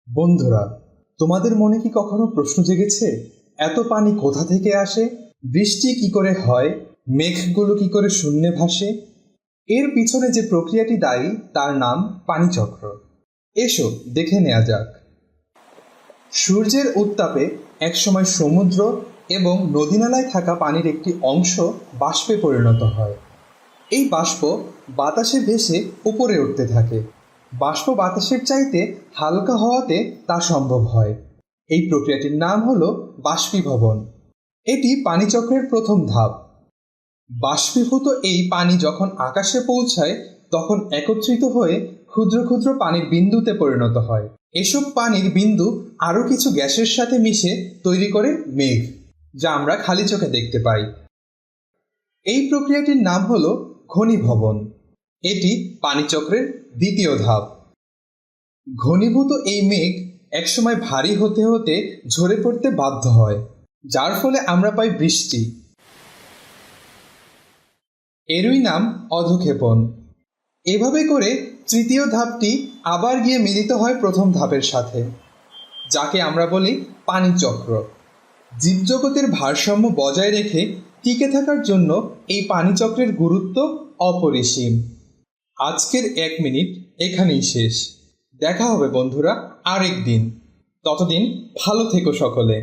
বন্ধুরা, তোমাদের মনে কি কখনো প্রশ্ন জেগেছে এত পানি কোথা থেকে আসে? বৃষ্টি কি করে হয়? মেঘগুলো কি করে শূন্যে ভাসে? এর পিছনে যে প্রক্রিয়াটি দায়ী তার নাম পানিচক্র। এসো দেখে নেওয়া যাক। সূর্যের উত্তাপে একসময় সমুদ্র এবং নদীনালায় থাকা পানির একটি অংশ বাষ্পে পরিণত হয়। এই বাষ্প বাতাসে ভেসে উপরে উঠতে থাকে। বাষ্প বাতাসের চাইতে হালকা হওয়াতে তা সম্ভব হয়। এই প্রক্রিয়াটির নাম হলো বাষ্পীভবন। এটি পানিচক্রের প্রথম ধাপ। বাষ্পীভূত এই পানি যখন আকাশে পৌঁছায় তখন একত্রিত হয়ে ক্ষুদ্র ক্ষুদ্র পানির বিন্দুতে পরিণত হয়। এসব পানির বিন্দু আরও কিছু গ্যাসের সাথে মিশে তৈরি করে মেঘ, যা আমরা খালি চোখে দেখতে পাই। এই প্রক্রিয়াটির নাম হলো ঘনীভবন। এটি পানিচক্রের দ্বিতীয় ধাপ। ঘনীভূত এই মেঘ একসময় ভারী হতে হতে ঝরে পড়তে বাধ্য হয়, যার ফলে আমরা পাই বৃষ্টি। এরই নাম অধঃক্ষেপণ। এভাবে করে তৃতীয় ধাপটি আবার গিয়ে মিলিত হয় প্রথম ধাপের সাথে, যাকে আমরা বলি পানিচক্র। জীবজগতের ভারসাম্য বজায় রেখে টিকে থাকার জন্য এই পানিচক্রের গুরুত্ব অপরিসীম। আজকের 1 মিনিট এখানেই শেষ। দেখা হবে বন্ধুরা আরেক দিন। ততদিন ভালো থেকো সকলে।